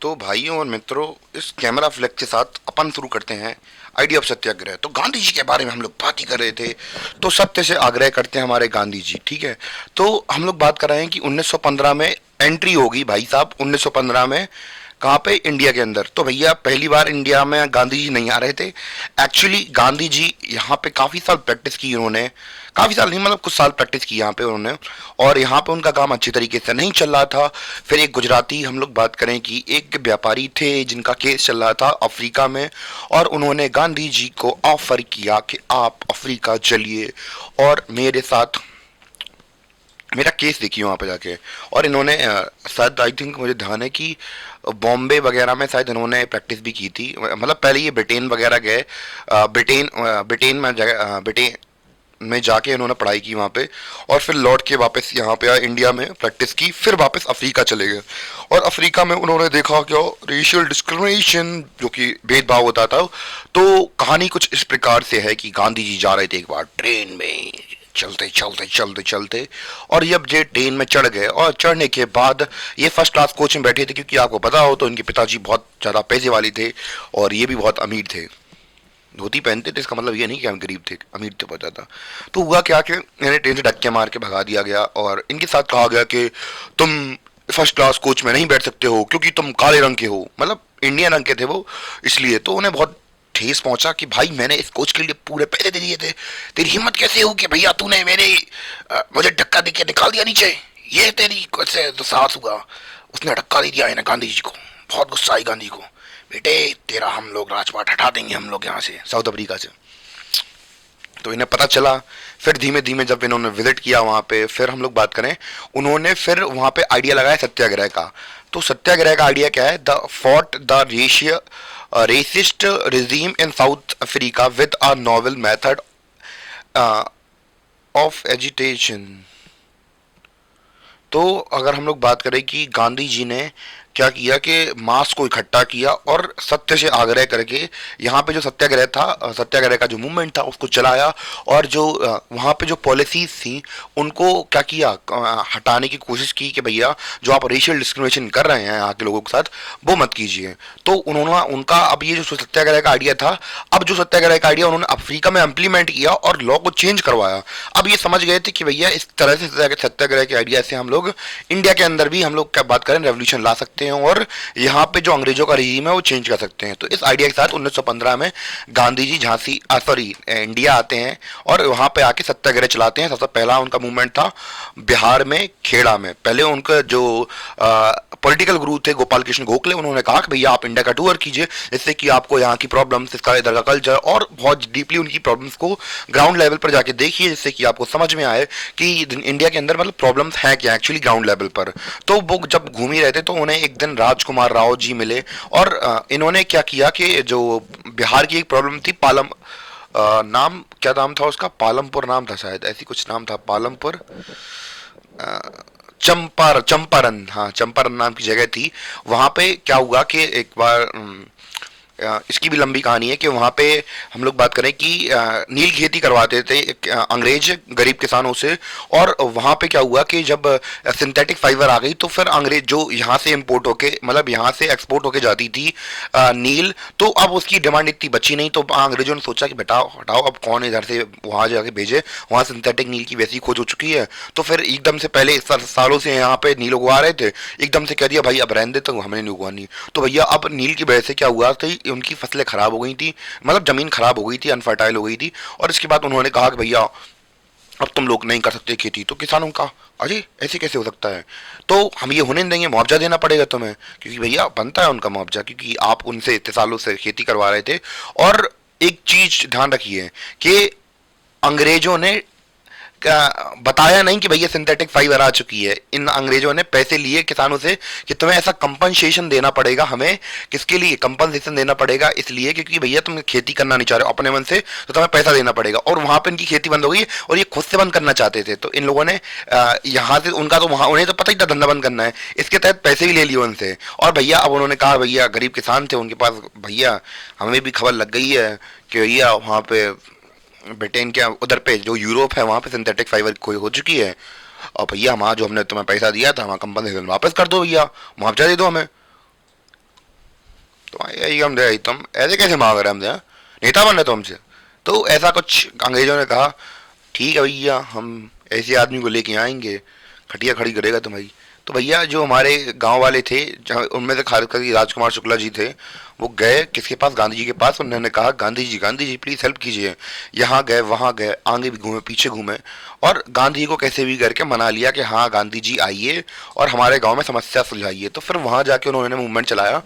तो भाइयों और मित्रों, इस कैमरा फ्लैग के साथ अपन शुरू करते हैं आइडिया ऑफ सत्याग्रह। तो गांधी जी के बारे में हम लोग बात ही कर रहे थे। तो सत्य से आग्रह करते हैं हमारे गांधी जी, ठीक है। तो हम लोग बात कर रहे हैं कि 1915 में एंट्री होगी भाई साहब, 1915 में कहाँ पे, इंडिया के अंदर। तो भैया पहली बार इंडिया में गांधी जी नहीं आ रहे थे। एक्चुअली गांधी जी यहाँ पे काफ़ी साल प्रैक्टिस की उन्होंने, काफ़ी साल नहीं मतलब कुछ साल प्रैक्टिस की यहाँ पे उन्होंने, और यहाँ पे उनका काम अच्छी तरीके से नहीं चल रहा था। फिर एक गुजराती, हम लोग बात करें कि एक व्यापारी थे जिनका केस चल रहा था अफ्रीका में, और उन्होंने गांधी जी को ऑफर किया कि आप अफ्रीका चलिए और मेरे साथ मेरा केस देखिए वहाँ पे जाके। और इन्होंने शायद, आई थिंक मुझे ध्यान है कि बॉम्बे वगैरह में शायद इन्होंने प्रैक्टिस भी की थी। मतलब पहले ये ब्रिटेन वगैरह गए, ब्रिटेन में जगह ब्रिटेन में जाके इन्होंने पढ़ाई की वहाँ पे, और फिर लौट के वापस यहाँ पे आए, इंडिया में प्रैक्टिस की, फिर वापस अफ्रीका चले गए। और अफ्रीका में उन्होंने देखा क्या, रेशियल डिस्क्रिमिनेशन, जो कि भेदभाव होता था। तो कहानी कुछ इस प्रकार से है कि गांधी जी जा रहे थे एक बार ट्रेन में, चलते चलते चलते चलते, और जब ये ट्रेन में चढ़ गए, और चढ़ने के बाद ये फर्स्ट क्लास कोच में बैठे थे, क्योंकि आपको पता हो तो इनके पिताजी बहुत ज़्यादा पैसे वाले थे और ये भी बहुत अमीर थे। धोती पहनते थे, इसका मतलब ये नहीं कि हम गरीब थे, अमीर थे बहुत ज़्यादा। तो हुआ क्या कि इन्हें ट्रेन से धक्के मार के भगा दिया गया, और इनके साथ कहा गया कि तुम फर्स्ट क्लास कोच में नहीं बैठ सकते हो क्योंकि तुम काले रंग के हो, मतलब इंडियन रंग के थे वो, इसलिए। तो उन्हें बहुत ठेस पहुंचा कि भाई मैंने इस कोच के लिए पूरे पैसे दे दिए थे, तेरी हिम्मत कैसे हो कि भैया तूने मुझे धक्का दे के निकाल दिया नीचे, ये तेरी कैसे तो साहस हुआ। उसने धक्का दे दिया इन्हें, गांधी जी को। बहुत गुस्सा आई गांधी को, बेटे तेरा हम लोग राजपाट हटा देंगे, हम लोग यहाँ से साउथ अफ्रीका से। तो इन्हें पता चला। फिर धीमे धीमे जब इन्होंने विजिट किया वहाँ पे, फिर हम लोग बात करें, उन्होंने फिर वहाँ पे आइडिया लगाया सत्याग्रह का। तो सत्याग्रह का आइडिया क्या है, the fought the racist regime in South Africa with a novel method of agitation. तो अगर हम लोग बात करें कि गांधी जी ने क्या किया कि मास को इकट्ठा किया और सत्य से आग्रह करके यहाँ पे जो सत्याग्रह था, सत्याग्रह का जो मूवमेंट था उसको चलाया। और जो वहाँ पे जो पॉलिसीज थी उनको क्या किया, हटाने की कोशिश की कि भैया जो आप रेशियल डिस्क्रिमिनेशन कर रहे हैं यहाँ के लोगों के साथ, वो मत कीजिए। तो उन्होंने उनका, अब ये जो सत्याग्रह का आइडिया था, अब जो सत्याग्रह का आइडिया उन्होंने अफ्रीका में इम्प्लीमेंट किया और लॉ को चेंज करवाया। अब ये समझ गए थे कि भैया इस तरह से सत्याग्रह के आइडिया से हम लोग इंडिया के अंदर भी, हम लोग क्या बात करें, रेवोल्यूशन ला सकते हैं और यहाँ पे जो अंग्रेजों का रजीम है वो चेंज कर सकते हैं। तो इस आइडिया के साथ 1915 में गांधी जी झांसी, सॉरी, इंडिया आते हैं और वहाँ पे आके सत्याग्रह चलाते हैं। सबसे पहला उनका मूवमेंट था बिहार में, खेड़ा में। पहले उनका जो पॉलिटिकल गुरु थे गोपाल कृष्ण गोखले, उन्होंने कहा कि भैया आप इंडिया का टूर कीजिए, जिससे कि आपको यहाँ की प्रॉब्लम्स, इसका इधर का कल्चर और बहुत डीपली उनकी प्रॉब्लम्स को ग्राउंड लेवल पर जाके देखिए, जिससे कि आपको समझ में आए कि इंडिया के अंदर मतलब प्रॉब्लम्स हैं क्या एक्चुअली ग्राउंड लेवल पर। तो वो जब घूम ही रहे थे तो उन्हें एक दिन राजकुमार राव जी मिले, और इन्होंने क्या किया कि जो बिहार की एक प्रॉब्लम थी, नाम क्या नाम था उसका, पालमपुर नाम था शायद, ऐसी कुछ नाम था, पालमपुर, चंपारण, हाँ चंपारण नाम की जगह थी। वहां पे क्या हुआ कि एक बार इसकी भी लंबी कहानी है कि वहाँ पे हम लोग बात करें कि नील खेती करवाते थे अंग्रेज गरीब किसानों से। और वहाँ पे क्या हुआ कि जब सिंथेटिक फाइबर आ गई तो फिर अंग्रेज जो यहाँ से इंपोर्ट होके, मतलब यहाँ से एक्सपोर्ट होके जाती थी नील, तो अब उसकी डिमांड इतनी बची नहीं। तो अंग्रेजों ने सोचा कि बेटा हटाओ, अब कौन इधर से वहाँ जाके भेजे, वहाँ सिंथेटिक नील की वैसी खोज हो चुकी है। तो फिर एकदम से, पहले सालों से यहाँ पे नील उगवा रहे थे, एकदम से कह दिया भाई अब रहने दे, तो हमें नहीं उगवानी। तो भैया अब नील की वजह से क्या हुआ था, उनकी फसलें खराब हो गई थी, मतलब जमीन खराब हो गई थी, अनफर्टाइल हो गई थी। और इसके बाद उन्होंने कहा कि भैया अब तुम लोग नहीं कर सकते खेती। तो किसानों का, अरे ऐसे कैसे हो सकता है, तो हम ये होने नहीं देंगे, मुआवजा देना पड़ेगा तुम्हें, क्योंकि भैया बनता है उनका मुआवजा, क्योंकि आप उनसे इतने सालों से खेती करवा रहे थे। और एक चीज ध्यान रखिए कि अंग्रेजों ने बताया नहीं कि भैया सिंथेटिक फाइबर आ चुकी है। इन अंग्रेजों ने पैसे लिए किसानों से कि तुम्हें ऐसा कंपनसेशन देना पड़ेगा, हमें किसके लिए कंपनसेशन देना पड़ेगा, इसलिए क्योंकि भैया तुम खेती करना नहीं चाह रहे हो अपने मन से, तो तुम्हें पैसा देना पड़ेगा। और वहां पर इनकी खेती बंद हो गई और ये खुद से बंद करना चाहते थे। तो इन लोगों ने यहाँ से, उनका तो वहां, उन्हें तो पता ही था धंधा बंद करना है, इसके तहत पैसे भी ले लिए उनसे। और भैया अब उन्होंने कहा, भैया गरीब किसान थे उनके पास, भैया हमें भी खबर लग गई है कि भैया वहाँ पे ब्रिटेन के उधर पे जो यूरोप है वहाँ पे सिंथेटिक फाइबर खोई हो चुकी है, और भैया हमारा जो हमने तुम्हें पैसा दिया था, हमारा कंपनी वापस कर दो, भैया मुआवजा दे दो हमें। तो यही हम दे तुम ऐसे कैसे मांग रहे हैं हमसे, हाँ? नेता बनने तो हमसे। तो ऐसा कुछ अंग्रेजों ने कहा, ठीक है भैया, हम ऐसे आदमी को लेके आएंगे, खटिया खड़ी करेगा तुम्हारी। तो भैया जो हमारे गांव वाले थे, जहाँ उनमें से खास करके राजकुमार शुक्ला जी थे, वो गए किसके पास, गांधी जी के पास। उन्होंने कहा, गांधी जी प्लीज हेल्प कीजिए। यहाँ गए, वहाँ गए, आगे भी घूमे, पीछे घूमे, और गांधी जी को कैसे भी करके मना लिया कि हाँ गांधी जी आइए और हमारे गांव में समस्या सुलझाइए। तो फिर वहाँ जाके उन्होंने मूवमेंट चलाया।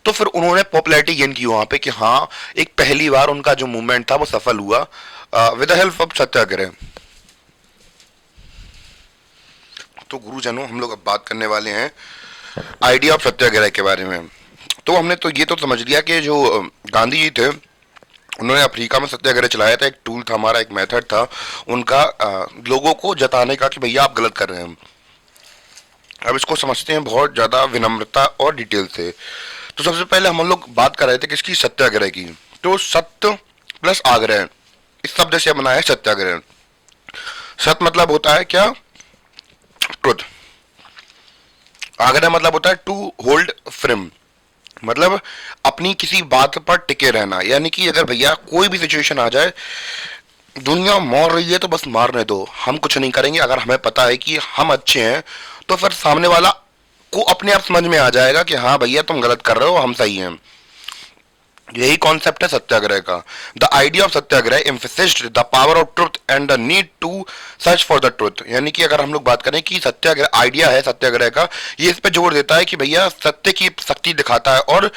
तो फिर उन्होंने पॉपुलैरिटी गेन की वहाँ पे कि हाँ एक पहली बार उनका जो मूवमेंट था वो सफल हुआ विद द हेल्प ऑफ सत्याग्रह। तो गुरुजनों, हम लोग अब बात करने वाले हैं आइडिया ऑफ सत्याग्रह के बारे में। तो हमने तो ये तो समझ लिया कि जो गांधी जी थे, उन्होंने अफ्रीका में सत्याग्रह चलाया था। एक टूल था हमारा, एक मेथड था उनका लोगों को जताने का कि भैया आप गलत कर रहे हैं। अब इसको समझते हैं बहुत ज़्यादा विनम्रता और डिटेल से। तो सबसे पहले हम लोग बात कर रहे थे किसकी, सत्याग्रह की। तो सत्य प्लस आग्रह, इस शब्द से बना है सत्याग्रह। सत्य मतलब होता है क्या, ट्रुथ। आग्रह मतलब होता है टू होल्ड फ्रेम, मतलब अपनी किसी बात पर टिके रहना। यानी कि अगर भैया कोई भी सिचुएशन आ जाए, दुनिया मार रही है तो बस मारने दो, हम कुछ नहीं करेंगे। अगर हमें पता है कि हम अच्छे हैं तो फिर सामने वाला को अपने आप समझ में आ जाएगा कि हाँ भैया तुम गलत कर रहे हो, हम सही हैं। यही कॉन्सेप्ट है सत्याग्रह का। The idea of satyagraha emphasised the power of truth and the need to search for the truth. यानी कि अगर हम लोग बात करें कि सत्याग्रह आइडिया है सत्याग्रह का, ये इस पे जोर देता है कि भैया सत्य की शक्ति दिखाता है और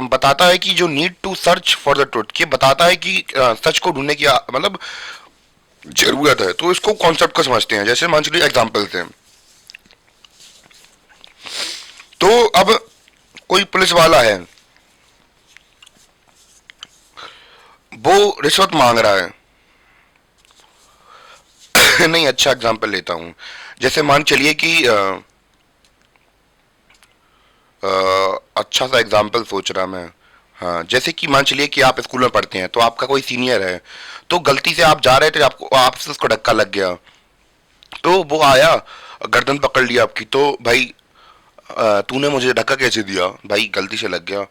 बताता है कि जो need to search for the truth, कि बताता है कि सच को ढूंढने की मतलब जरूरत है। तो इसको कॉन्सेप्ट को समझते हैं। जैसे मान चलिए एग्जाम्पल्स हैं। तो अब कोई पुलिस वाला है, वो रिश्वत मांग रहा है। नहीं, अच्छा एग्जांपल लेता हूँ। जैसे मान चलिए कि अच्छा सा एग्जांपल सोच रहा मैं। हाँ, जैसे कि मान चलिए कि आप स्कूल में पढ़ते हैं, तो आपका कोई सीनियर है, तो गलती से आप जा रहे थे, आपको आपसे उसको धक्का लग गया। तो वो आया, गर्दन पकड़ लिया आपकी। तो भाई तूने मुझे धक्का कैसे दिया, भाई गलती से लग गया।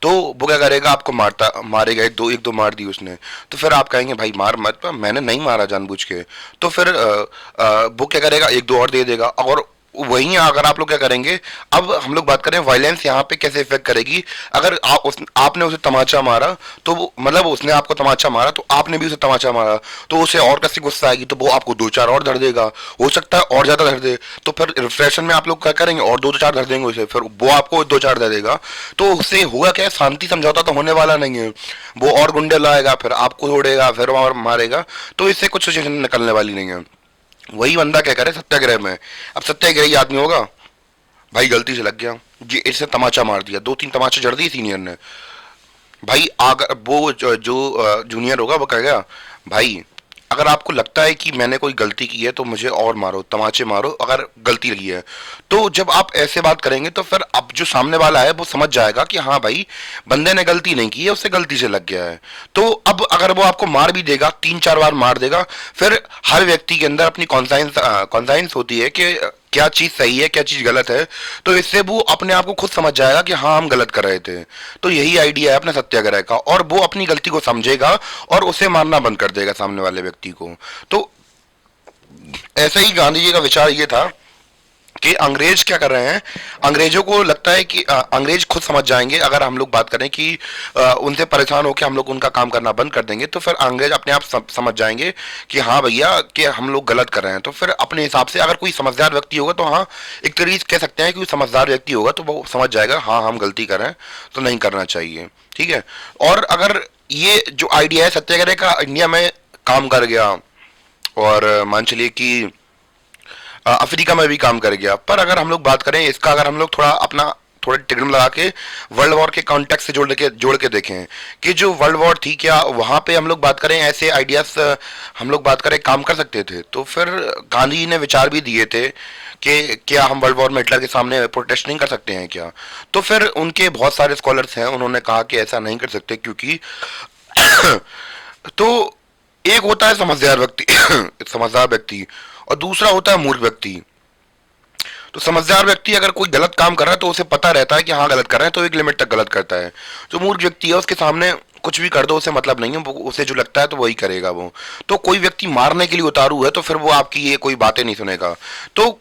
तो वो क्या करेगा, आपको मारेगा। एक दो मार दी उसने। तो फिर आप कहेंगे भाई मार मत, पर मैंने नहीं मारा जानबूझ के। तो फिर वो क्या करेगा, एक दो और दे देगा। और वहीं अगर आप लोग क्या करेंगे, अब हम लोग बात करें वायलेंस यहाँ पे कैसे इफेक्ट करेगी। अगर आपने उसे तमाचा मारा, तो वो मतलब उसने आपको तमाचा मारा, तो आपने भी उसे तमाचा मारा, तो उसे और कैसे गुस्सा आएगी, तो वो आपको दो चार और धर देगा। हो सकता है और ज्यादा धर दे। तो फिर रिफ्रेशन में आप लोग क्या करेंगे, और दो चार धर देंगे उसे, फिर वो आपको दो चार दे देगा। तो उससे होगा क्या, शांति समझौता तो होने वाला नहीं है। वो और गुंडे लाएगा, फिर आपको छोड़ेगा, फिर और मारेगा। तो इससे कुछ सिचुएशन निकलने वाली नहीं है। वही बंदा क्या करे सत्याग्रह में। अब सत्याग्रही आदमी होगा, भाई गलती से लग गया जी, इसने तमाचा मार दिया, दो तीन तमाचे जड़ दिए सीनियर ने। भाई अगर वो जो जूनियर होगा वो कहेगा, भाई अगर आपको लगता है कि मैंने कोई गलती की है तो मुझे और मारो, तमाचे मारो, अगर गलती लगी है। तो जब आप ऐसे बात करेंगे तो फिर अब जो सामने वाला है वो समझ जाएगा कि हाँ भाई बंदे ने गलती नहीं की है, उससे गलती से लग गया है। तो अब अगर वो आपको मार भी देगा, तीन चार बार मार देगा, फिर हर व्यक्ति के अंदर अपनी कॉन्साइंस होती है कि क्या चीज सही है क्या चीज गलत है। तो इससे वो अपने आप को खुद समझ जाएगा कि हाँ हम गलत कर रहे थे। तो यही आइडिया है अपने सत्याग्रह का, और वो अपनी गलती को समझेगा और उसे मारना बंद कर देगा सामने वाले व्यक्ति को। तो ऐसा ही गांधी जी का विचार ये था कि अंग्रेज क्या कर रहे हैं। अंग्रेजों को लगता है कि अंग्रेज खुद समझ जाएंगे। अगर हम लोग बात करें कि उनसे परेशान होकर हम लोग उनका काम करना बंद कर देंगे, तो फिर अंग्रेज अपने आप समझ जाएंगे कि हाँ भैया कि हम लोग गलत कर रहे हैं। तो फिर अपने हिसाब से अगर कोई समझदार व्यक्ति होगा, तो हाँ एक तरीके कह सकते हैं कि कोई समझदार व्यक्ति होगा तो वो समझ जाएगा हाँ हम गलती कर रहे हैं, तो नहीं करना चाहिए। ठीक है। और अगर ये जो आइडिया है सत्याग्रह का इंडिया में काम कर गया, और मान चलिए कि अफ्रीका में भी काम कर गया, पर अगर हम लोग बात करें इसका, अगर हम लोग थोड़ा अपना थोड़ा टिकड़म लगा के वर्ल्ड वॉर के कॉन्टेक्स्ट से जोड़ के देखें कि जो वर्ल्ड वॉर थी, क्या वहां पे हम लोग बात करें ऐसे आइडियाज हम लोग बात करें काम कर सकते थे। तो फिर गांधी जी ने विचार भी दिए थे कि क्या हम वर्ल्ड वॉर में हिटलर के सामने प्रोटेस्ट नहीं कर सकते हैं क्या। तो फिर उनके बहुत सारे स्कॉलर्स हैं, उन्होंने कहा कि ऐसा नहीं कर सकते, क्योंकि तो एक होता है समझदार व्यक्ति समझदार व्यक्ति, और दूसरा होता है मूर्ख व्यक्ति। तो समझदार व्यक्ति अगर कोई गलत काम कर रहा है तो उसे पता रहता है कि हाँ गलत कर रहे हैं, तो एक लिमिट तक गलत करता है। जो मूर्ख व्यक्ति है उसके सामने कुछ भी कर दो उसे मतलब नहीं है, उसे जो लगता है तो वही करेगा वो। तो कोई व्यक्ति मारने के लिए उतारू है तो फिर वो आपकी ये कोई बातें नहीं सुनेगा। तो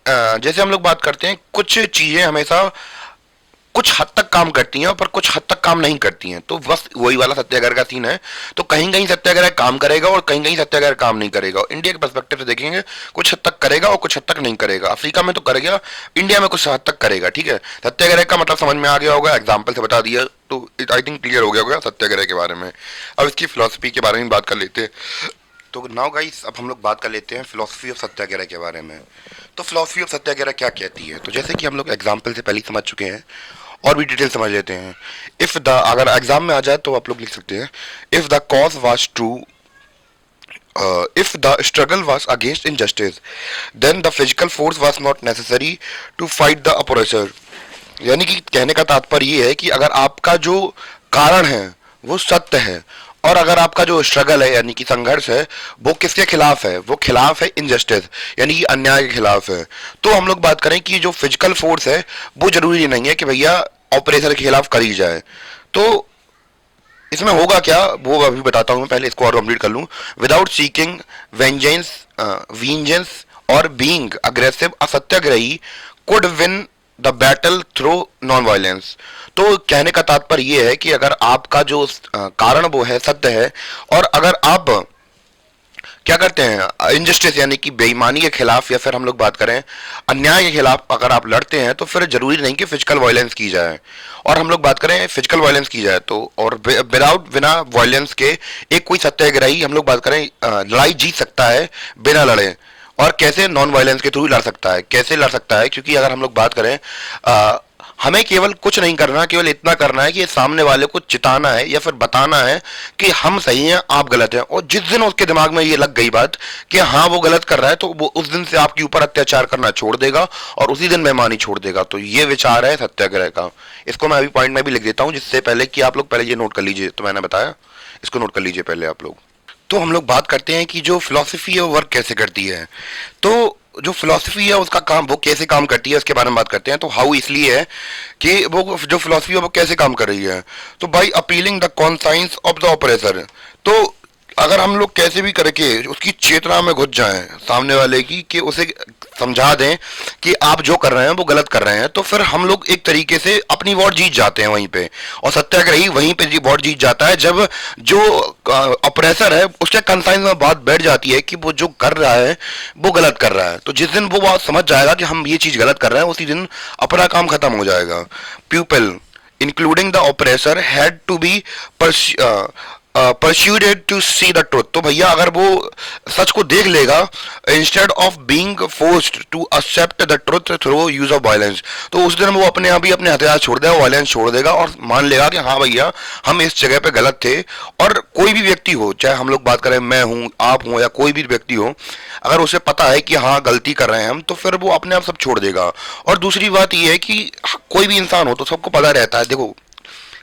जैसे हम लोग बात करते हैं, कुछ चीजें हमेशा कुछ हद तक काम करती हैं पर कुछ हद तक काम नहीं करती हैं, तो बस वही वाला सत्याग्रह का सीन है। तो कहीं कहीं सत्याग्रह काम करेगा और कहीं कहीं सत्याग्रह काम नहीं करेगा। इंडिया के पर्सपेक्टिव से देखेंगे, कुछ हद तक करेगा और कुछ हद तक नहीं करेगा। अफ्रीका में तो करेगा, इंडिया में कुछ हद तक करेगा। ठीक है, सत्याग्रह का मतलब समझ में आ गया होगा, एग्जाम्पल से बता दिया तो आई थिंक क्लियर हो गया होगा सत्याग्रह के बारे में। अब इसकी फिलोसफी के बारे में बात कर लेते हैं। तो नाउ गाइस, अब हम लोग बात कर लेते हैं फिलोसफी ऑफ सत्याग्रह के बारे में। तो फिलोसफी ऑफ सत्याग्रह क्या कहती है, तो जैसे कि हम लोग एग्जाम्पल से पहले ही समझ चुके हैं और भी डिटेल समझ लेते हैं। इफ द, अगर एग्जाम में आ जाए तो आप लोग लिख सकते हैं, if the cause was true, if the struggle was against injustice, then the physical force was not necessary to fight the oppressor. यानी कि कहने का तात्पर्य ये है कि अगर आपका जो कारण है वो सत्य है, और अगर आपका जो स्ट्रगल है यानी कि संघर्ष है वो किसके खिलाफ है, वो खिलाफ है इनजस्टिस यानी कि अन्याय के खिलाफ है, तो हम लोग बात करें कि जो फिजिकल फोर्स है वो जरूरी नहीं है कि भैया ऑपरेशन के खिलाफ करी जाए। तो इसमें होगा क्या वो अभी बताता हूं मैं, पहले इसको और कंप्लीट कर लूं। विदाउट सीकिंग वेंजेंस और being aggressive, a satyagrahi could win the battle through non violence. तो कहने का तात्पर्य यह है कि अगर आपका जो कारण वो है सत्य है, और अगर आप क्या करते हैं इनजस्टिस यानी कि बेईमानी के खिलाफ या फिर हम लोग बात करें अन्याय के खिलाफ अगर आप लड़ते हैं, तो फिर जरूरी नहीं कि फिजिकल वायलेंस की जाए। और हम लोग बात करें फिजिकल वायलेंस की जाए तो, और विदाउट बिना वायलेंस के एक कोई सत्याग्रही हम लोग बात करें लड़ाई जीत सकता है बिना लड़े। और कैसे, नॉन वायलेंस के थ्रू लड़ सकता है। कैसे लड़ सकता है, क्योंकि अगर हम लोग बात करें हमें केवल कुछ नहीं करना, केवल इतना करना है कि सामने वाले को चिताना है या फिर बताना है कि हम सही हैं आप गलत हैं। और जिस दिन उसके दिमाग में ये लग गई बात कि हाँ वो गलत कर रहा है, तो वो उस दिन से आपके ऊपर अत्याचार करना छोड़ देगा और उसी दिन बेईमानी छोड़ देगा। तो ये विचार है सत्याग्रह का। इसको मैं अभी पॉइंट में भी लिख देता हूँ, जिससे पहले कि आप लोग पहले ये नोट कर लीजिए। तो मैंने बताया, इसको नोट कर लीजिए पहले आप लोग। तो हम लोग बात करते हैं कि जो फिलॉसफी है वो वर्क कैसे करती है। तो जो फिलॉसफी है उसका काम, वो कैसे काम करती है उसके बारे में बात करते हैं। तो हाउ इसलिए है कि वो जो फिलॉसफी है वो कैसे काम कर रही है। तो by appealing the conscience of the oppressor. तो अगर हम लोग कैसे भी करके उसकी चेतना में घुस जाएं सामने वाले की, कि उसे समझा दें कि आप जो कर रहे हैं वो गलत कर रहे हैं, तो फिर हम लोग एक तरीके से अपनी वॉर जीत जाते हैं वहीं पे। और सत्याग्रही वहीं पे वॉर जीत जाता है जब जो अप्रेसर है उसके कंसाइंस में बात बैठ जाती है कि वो जो कर रहा है वो गलत कर रहा है। तो जिस दिन वो बात समझ जाएगा कि हम ये चीज गलत कर रहे हैं, उसी दिन अपना काम खत्म हो जाएगा। People including the oppressor had to be persuaded to see the truth. तो भैया अगर वो सच को देख लेगा instead of being forced to accept the truth through use of violence, तो उस दिन वो अपने आप ही अपने हथियार छोड़ देगा, वायलेंस छोड़ देगा और मान लेगा कि हाँ भैया हम इस जगह पे गलत थे। और कोई भी व्यक्ति हो, चाहे हम लोग बात करें मैं हूं आप हूं या कोई भी व्यक्ति हो, अगर उसे पता है कि हाँ गलती कर रहे हैं हम, तो फिर वो अपने आप सब छोड़ देगा। और दूसरी बात यह है कि कोई भी इंसान हो तो सबको पता रहता है, देखो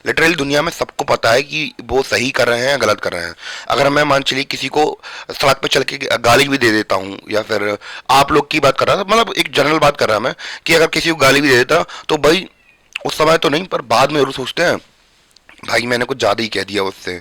लिटरली दुनिया में सबको पता है कि वो सही कर रहे हैं या गलत कर रहे हैं। अगर मैं मान चलिए किसी को सड़क पे चल के गाली भी दे देता हूँ, या फिर आप लोग की बात कर रहा था, मतलब एक जनरल बात कर रहा मैं, कि अगर किसी को गाली भी दे देता तो भाई उस समय तो नहीं, पर बाद में जरूर सोचते हैं भाई मैंने कुछ ज़्यादा ही कह दिया, उससे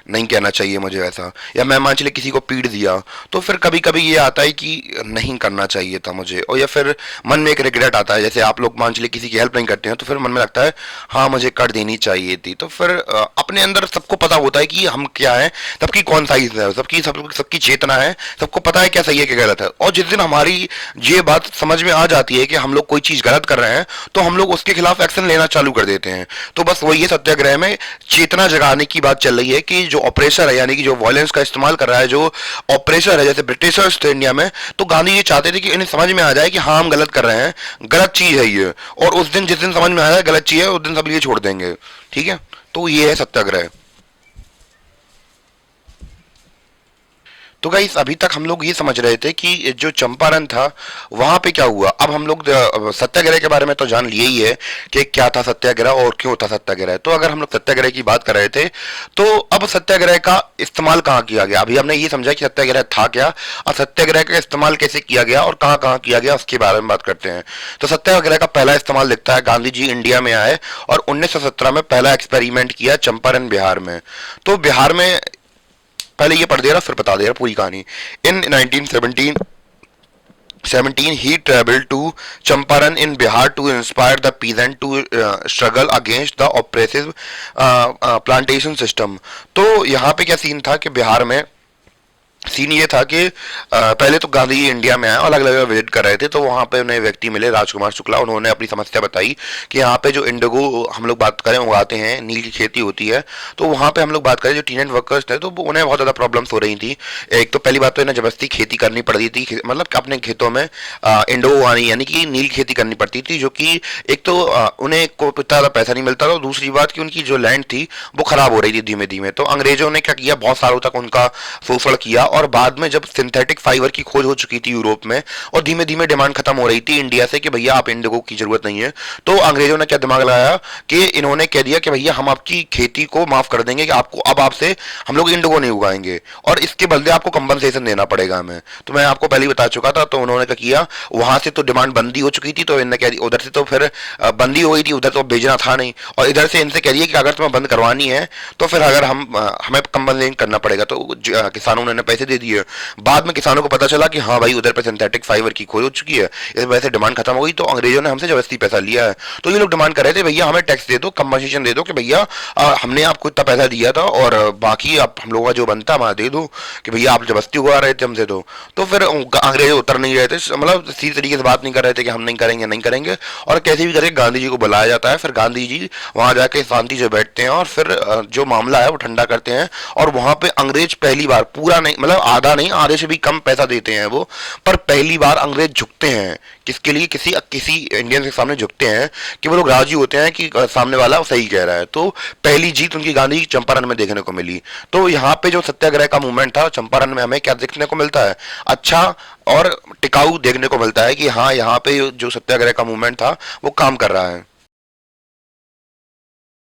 नहीं कहना चाहिए मुझे ऐसा। या मैं मान चलिए किसी को पीट दिया, तो फिर कभी कभी ये आता है कि नहीं करना चाहिए था मुझे, और या फिर मन में एक रिग्रेट आता है। जैसे आप लोग मान चलिए किसी की हेल्प नहीं करते हैं तो फिर मन में लगता है हाँ मुझे कर देनी चाहिए थी। तो फिर अपने अंदर सबको पता होता है कि हम क्या है, सबकी कौन साइज है, सबकी चेतना है, सबको पता है क्या सही है क्या गलत है। और जिस दिन हमारी ये बात समझ में आ जाती है कि हम लोग कोई चीज़ गलत कर रहे हैं, तो हम लोग उसके खिलाफ एक्शन लेना चालू कर देते हैं। तो बस वही है सत्याग्रह में चेतना जगाने की बात चल रही है कि जो ऑपरेसर है यानी कि जो वायलेंस का इस्तेमाल कर रहा है, जो ऑपरेसर है, जैसे ब्रिटिशर्स थे इंडिया में, तो गांधी ये चाहते थे कि इन्हें समझ में आ जाए कि हाँ हम गलत कर रहे हैं, गलत चीज है ये, और उस दिन जिस दिन समझ में आ जाए गलत चीज है उस दिन सब ये छोड़ देंगे। ठीक है, तो ये है सत्याग्रह। तो गाइस अभी तक हम लोग ये समझ रहे थे कि जो चंपारण था वहां पे क्या हुआ। अब हम लोग सत्याग्रह के बारे में तो जान लिए ही है कि क्या था सत्याग्रह और क्यों था सत्याग्रह। तो अगर हम लोग सत्याग्रह की बात कर रहे थे तो अब सत्याग्रह का इस्तेमाल कहाँ किया गया, अभी हमने ये समझा कि सत्याग्रह था क्या और सत्याग्रह का इस्तेमाल कैसे किया गया और कहाँ कहाँ किया गया उसके बारे में बात करते हैं। तो सत्याग्रह का पहला इस्तेमाल दिखता है गांधी जी इंडिया में आए और 1917 में पहला एक्सपेरिमेंट किया चंपारण बिहार में। तो बिहार में पहले ये पढ़ दे रहा फिर बता दे रहा पूरी कहानी। इन 1917 he traveled to Champaran in Bihar to inspire the peasant to struggle against the oppressive plantation system। तो यहाँ पे क्या सीन था कि बिहार में सीन ये था कि पहले तो गांधी जी इंडिया में आए और अलग अलग जगह विजिट कर रहे थे। तो वहाँ पे उन्हें व्यक्ति मिले राजकुमार शुक्ला, उन्होंने अपनी समस्या बताई कि यहाँ पे जो इंडिगो हम लोग बात करें उगाते हैं, नील की खेती होती है। तो वहाँ पे हम लोग बात करें जो टीनेज वर्कर्स थे तो उन्हें बहुत ज़्यादा प्रॉब्लम्स हो रही थी। एक तो पहली बात तो इन्हें जबरदस्ती खेती करनी पड़ती थी, मतलब कि अपने खेतों में इंडिगो उगानी यानी कि नील खेती करनी पड़ती थी, जो कि एक तो उन्हें को इतना ज़्यादा पैसा नहीं मिलता था और दूसरी बात कि उनकी जो लैंड थी वो खराब हो रही थी धीमे धीमे। तो अंग्रेजों ने क्या किया, बहुत सालों तक उनका शोषण किया और बाद में जब सिंथेटिक फाइबर की खोज हो चुकी थी यूरोप में और धीमे धीमे डिमांड खत्म हो रही थी इंडिया से कि भैया आप इंडिगो की जरूरत नहीं है, तो अंग्रेजों ने क्या दिमाग लगाया कि इन्होंने कह दिया कि भैया हम आपकी खेती को माफ कर देंगे कि आपको अब आपसे हम लोग इंडिगो नहीं उगाएंगे और इसके बदले आपको कंपनसेशन देना पड़ेगा हमें। तो मैं आपको पहले ही बता चुका था। तो उन्होंने क्या किया, वहां से तो डिमांड बंदी हो चुकी थी तो इन्होंने कह दिया, उधर से तो फिर बंदी हो गई थी, उधर तो भेजना था नहीं, और इधर से इनसे कह दिया कि अगर तुम्हें बंद करवानी है तो फिर अगर हमें कंपनसेशन करना पड़ेगा। तो किसानों ने पैसे दे दिए। बाद में किसानों को पता चला कि हाँ भाई उधर पे सिंथेटिक फाइबर की खोज हो चुकी है, इस वजह से डिमांड खत्म हो गई, तो अंग्रेजों ने हमसे जबरदस्ती पैसा लिया है। तो ये लोग डिमांड कर रहे थे भैया हमें टैक्स दे दो, कंपनसेशन दे दो कि भैया हमने आपको इतना पैसा दिया था और बाकी आप हम लोगों का जो बनता है हमारा दे दो, कि भैया आप जबरदस्ती उगा रहे थे हमसे। तो फिर अंग्रेज उतर नहीं रहे थे, मतलब सीधी तरीके से बात नहीं कर रहे थे कि हम नहीं करेंगे नहीं करेंगे, और कैसे भी करके गांधी जी को बुलाया जाता है। फिर गांधी जी वहां जाके शांति से बैठते हैं और फिर जो मामला है वो ठंडा करते हैं। और वहां पे अंग्रेज पहली बार, पूरा नहीं मतलब आधा नहीं, आधे से भी कम पैसा देते हैं वो, पर पहली बार अंग्रेज झुकते हैं। किसके लिए, किसी किसी इंडियन के सामने झुकते हैं कि वो लोग राजी होते हैं कि सामने वाला सही कह रहा है। तो पहली जीत उनकी गांधी चंपारण में देखने को मिली। तो यहाँ पे जो सत्याग्रह का मूवमेंट था चंपारण में हमें क्या देखने को मिलता है, अच्छा और टिकाऊ देखने को मिलता है कि हाँ यहाँ पे जो सत्याग्रह का मूवमेंट था वो काम कर रहा है।